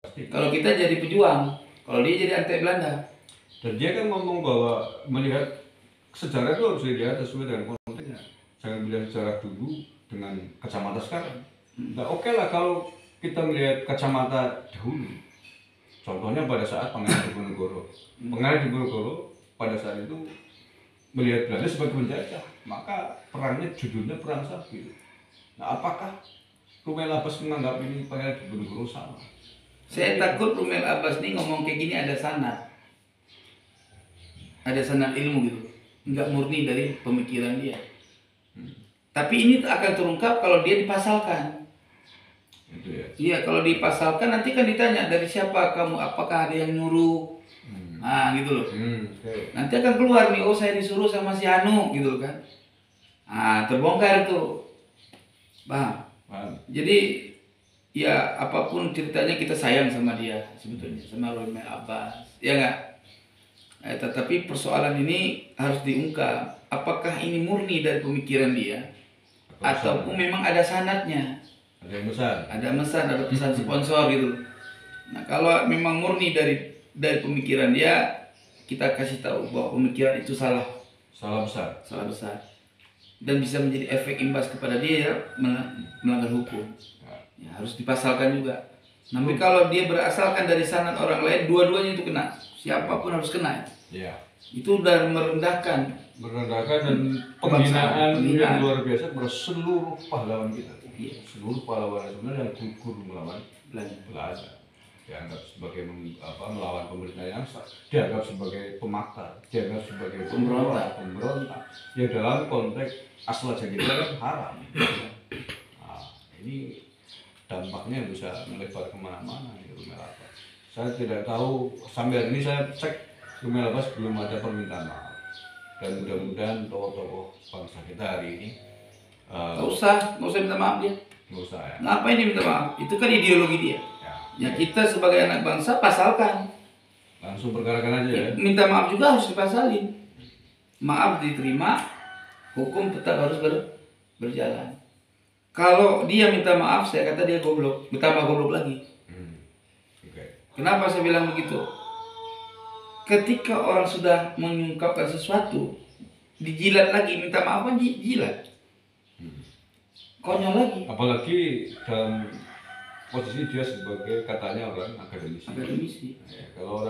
Kalau kita jadi pejuang, kalau dia jadi anti Belanda. Dan dia kan ngomong bahwa melihat sejarah itu harus dilihat sesuai dengan konteksnya. Jangan melihat sejarah dulu dengan kacamata sekarang. Nah, oke lah kalau kita melihat kacamata dahulu. Contohnya pada saat Pangeran Diponegoro. Pangeran Diponegoro pada saat itu melihat Belanda sebagai penjajah, maka perangnya judulnya Perang Sabir. Nah, apakah Rumel Abbas menganggap ini Pangeran Diponegoro sama? Saya takut Rumel Abbas ini ngomong kayak gini ada sanad ilmu gitu, nggak murni dari pemikiran dia. Tapi ini akan terungkap kalau dia dipasalkan. Itu ya. Iya, kalau dipasalkan nanti kan ditanya dari siapa kamu, apakah ada yang nyuruh. Nah gitu loh. Okay. Nanti akan keluar nih, oh saya disuruh sama si Anu gitu kan. Nah terbongkar itu, paham? Jadi ya apapun ceritanya kita sayang sama dia sebetulnya, sama Rumel Abbas, ya nggak? Tetapi persoalan ini harus diungkap, apakah ini murni dari pemikiran dia ataupun memang ada sanadnya, ada mesan, ada pesan sponsor gitu. Nah kalau memang murni dari pemikiran dia, kita kasih tahu bahwa pemikiran itu salah besar dan bisa menjadi efek imbas kepada dia ya, melanggar hukum ya, harus dipasalkan juga. Tapi kalau dia berasalkan dari sanad orang lain, dua-duanya itu kena, siapapun harus kena ya. Itu udah merendahkan dan penghinaan yang luar biasa kepada seluruh pahlawan kita. Seluruh pahlawan nasional yang gugur melawan Belanda, dianggap sebagai melawan pemerintah yang sah, dianggap sebagai pemakar, dianggap sebagai pemberontak yang dalam konteks asal aja kita kan haram. Nah, ini dampaknya bisa melebar kemana-mana di Rumel Abbas. Saya tidak tahu, sampai hari ini saya cek Rumel Abbas belum ada permintaan maaf. Dan mudah-mudahan tokoh-tokoh bangsa kita hari ini nggak usah minta maaf dia. Nggak usah ya. Ngapain dia minta maaf? Itu kan ideologi dia. Ya kita sebagai anak bangsa pasalkan. Langsung perkarakan aja ya. Minta maaf juga harus dipasalin. Maaf diterima, hukum tetap harus berjalan. Kalau dia minta maaf, saya kata dia goblok, bertambah goblok lagi. Kenapa saya bilang begitu? Ketika orang sudah mengungkapkan sesuatu, dijilat lagi, minta maaf kan jilat. Konyol lagi. Apalagi dalam posisi dia sebagai katanya orang akademisi. Ya, kalau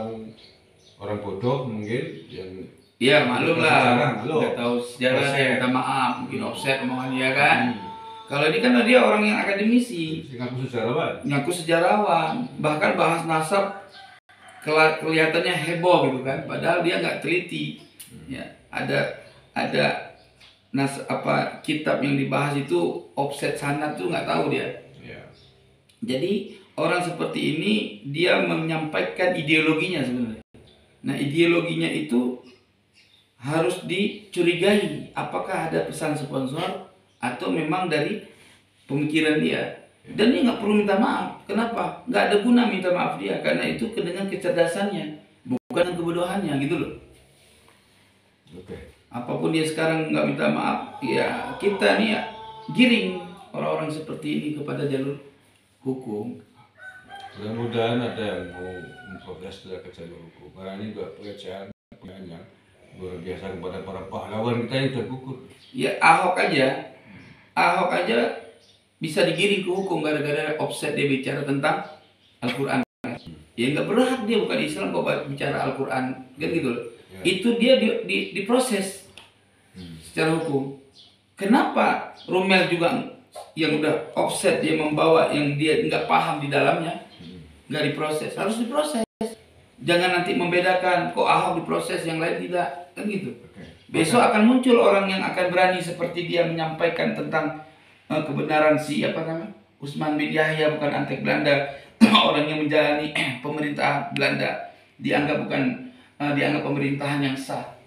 orang bodoh mungkin yang ya maklum lah, nggak tahu sejarah dia minta maaf, mungkin offset omongan dia kan. Kalau ini kan dia orang yang akademisi, ngaku sejarawan, bahkan bahas nasab kelihatannya heboh gitu kan, padahal dia nggak teliti. Ya, ada kitab yang dibahas itu offset sanad tuh nggak tahu dia. Jadi orang seperti ini dia menyampaikan ideologinya sebenarnya. Nah ideologinya itu harus dicurigai apakah ada pesan sponsor atau memang dari pemikiran dia. Dan dia nggak perlu minta maaf. Kenapa? Nggak ada guna minta maaf dia, karena itu dengan kecerdasannya, bukan kebodohannya gitu loh. Apapun dia sekarang nggak minta maaf, ya kita nih ya giring orang-orang seperti ini kepada jalur hukum. Mudah-mudahan ada yang mau memproses ke jalur hukum. Karena ini juga pelecehan yang luar biasa kepada para pahlawan kita yang sudah gugur. Ya Ahok aja bisa digiring ke hukum gara-gara offset dia bicara tentang Al-Quran. Ya nggak berhak, dia bukan Islam kok bicara Al-Quran kan gitu loh. Ya. Itu dia diproses secara hukum. Kenapa Rumel juga yang udah offset, dia membawa yang dia nggak paham di dalamnya, nggak diproses? Harus diproses. Jangan nanti membedakan kok Ahok diproses yang lain tidak, kan gitu. Besok akan muncul orang yang akan berani seperti dia menyampaikan tentang kebenaran Utsman bin Yahya bukan antek Belanda, orang yang menjalani pemerintah Belanda dianggap pemerintahan yang sah.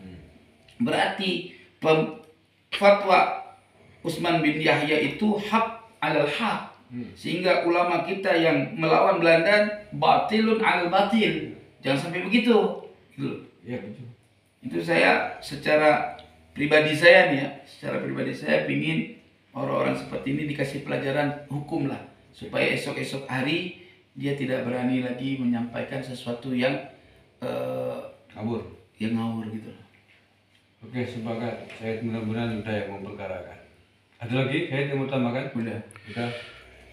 Berarti fatwa Utsman bin Yahya itu hak alal hak, sehingga ulama kita yang melawan Belanda batilun alal batil. Jangan sampai begitu. Ya, betul. Itu saya secara pribadi saya ingin orang-orang seperti ini dikasih pelajaran hukum lah, supaya esok-esok hari dia tidak berani lagi menyampaikan sesuatu yang ngawur gitu. Oke, sepakat. Saya mudah-mudahan udah yang memperkarakan. Ada lagi saya yang mau tambahkan? Udah.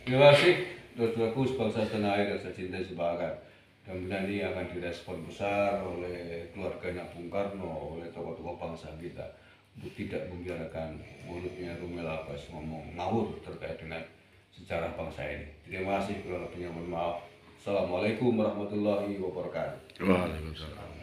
Terima kasih saudaraku sebangsa tanah air dan secinta sebahagia. Mudah-mudahan ini akan direspon besar oleh keluarganya Bung Karno, oleh tokoh-tokoh bangsa kita untuk tidak membiarkan mulutnya Rumel Abbas ngomong ngawur terkait dengan sejarah bangsa ini. Terima kasih, kurang lebihnya mohon maaf. Assalamualaikum warahmatullahi wabarakatuh. Waalaikumsalam.